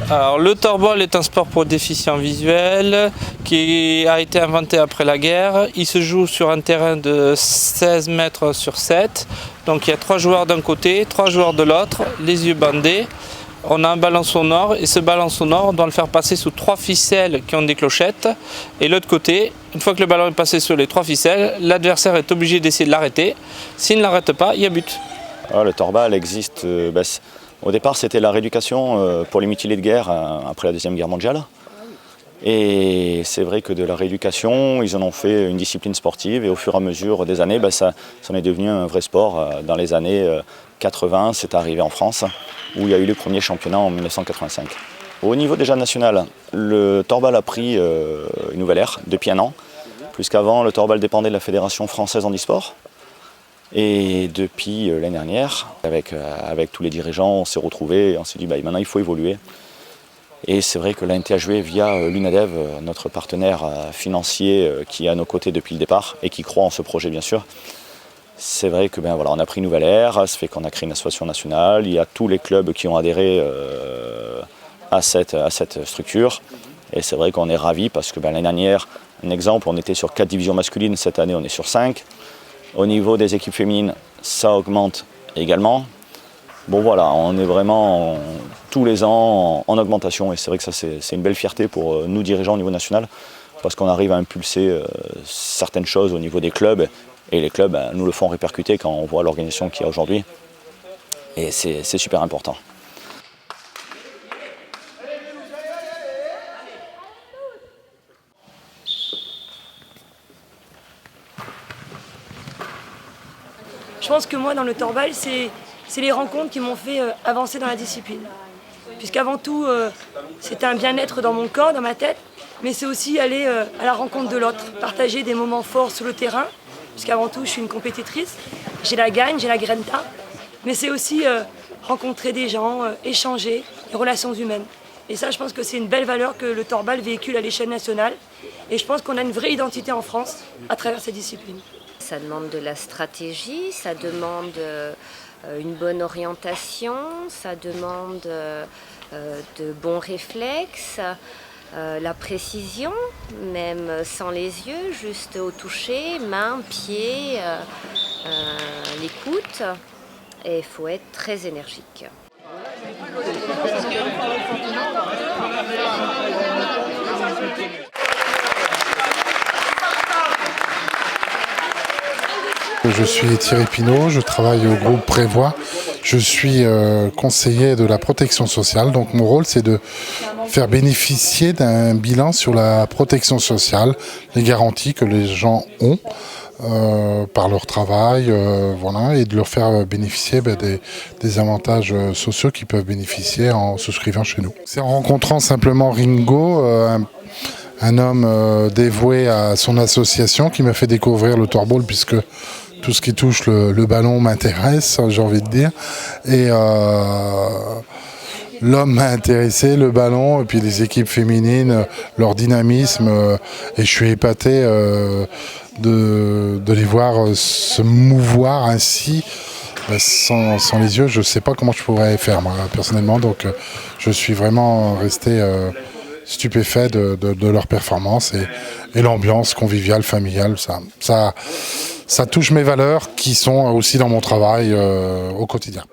Alors, le torball est un sport pour déficients visuels qui a été inventé après la guerre. Il se joue sur un terrain de 16 mètres sur 7. Donc il y a 3 joueurs d'un côté, 3 joueurs de l'autre, les yeux bandés. On a un ballon sonore et ce ballon sonore, on doit le faire passer sous 3 ficelles qui ont des clochettes. Et l'autre côté, une fois que le ballon est passé sur les 3 ficelles, l'adversaire est obligé d'essayer de l'arrêter. S'il ne l'arrête pas, il y a but. Le torball existe. Au départ, c'était la rééducation pour les mutilés de guerre après la Deuxième Guerre mondiale. Et c'est vrai que de la rééducation, ils en ont fait une discipline sportive et au fur et à mesure des années, ça en est devenu un vrai sport. Dans les années 80, c'est arrivé en France où il y a eu le premier championnat en 1985. Au niveau déjà national, le torball a pris une nouvelle ère depuis un an, puisqu'avant le torball dépendait de la Fédération française handisport. Et depuis l'année dernière, avec tous les dirigeants, on s'est retrouvés et on s'est dit maintenant il faut évoluer. Et c'est vrai que l'ANTHV via l'UNADEV, notre partenaire financier qui est à nos côtés depuis le départ et qui croit en ce projet bien sûr, c'est vrai que on a pris une nouvelle ère, ça fait qu'on a créé une association nationale, il y a tous les clubs qui ont adhéré à cette structure. Et c'est vrai qu'on est ravis parce que l'année dernière, un exemple, on était sur 4 divisions masculines, cette année on est sur 5. Au niveau des équipes féminines, ça augmente également. On est vraiment tous les ans en augmentation et c'est vrai que ça c'est une belle fierté pour nous dirigeants au niveau national parce qu'on arrive à impulser certaines choses au niveau des clubs et les clubs nous le font répercuter quand on voit l'organisation qu'il y a aujourd'hui et c'est super important. Je pense que moi, dans le torball, c'est les rencontres qui m'ont fait avancer dans la discipline. Puisqu'avant tout, c'était un bien-être dans mon corps, dans ma tête, mais c'est aussi aller à la rencontre de l'autre, partager des moments forts sur le terrain, puisqu'avant tout, je suis une compétitrice, j'ai la gagne, j'ai la grinta, mais c'est aussi rencontrer des gens, échanger, les relations humaines. Et ça, je pense que c'est une belle valeur que le torball véhicule à l'échelle nationale, et je pense qu'on a une vraie identité en France à travers cette discipline. Ça demande de la stratégie, ça demande une bonne orientation, ça demande de bons réflexes, la précision, même sans les yeux, juste au toucher, main, pied, l'écoute. Et il faut être très énergique. Je suis Thierry Pinault, je travaille au groupe Prévoit. Je suis conseiller de la protection sociale. Donc mon rôle, c'est de faire bénéficier d'un bilan sur la protection sociale, les garanties que les gens ont par leur travail, et de leur faire bénéficier des avantages sociaux qu'ils peuvent bénéficier en souscrivant chez nous. C'est en rencontrant simplement Ringo, un homme dévoué à son association qui m'a fait découvrir le torball puisque tout ce qui touche le ballon m'intéresse, j'ai envie de dire. Et l'homme m'a intéressé, le ballon, et puis les équipes féminines, leur dynamisme. Et je suis épaté de les voir se mouvoir ainsi. Sans les yeux, je ne sais pas comment je pourrais faire, moi, personnellement. Donc je suis vraiment resté stupéfait de leur performance et l'ambiance conviviale, familiale. Ça touche mes valeurs qui sont aussi dans mon travail au quotidien.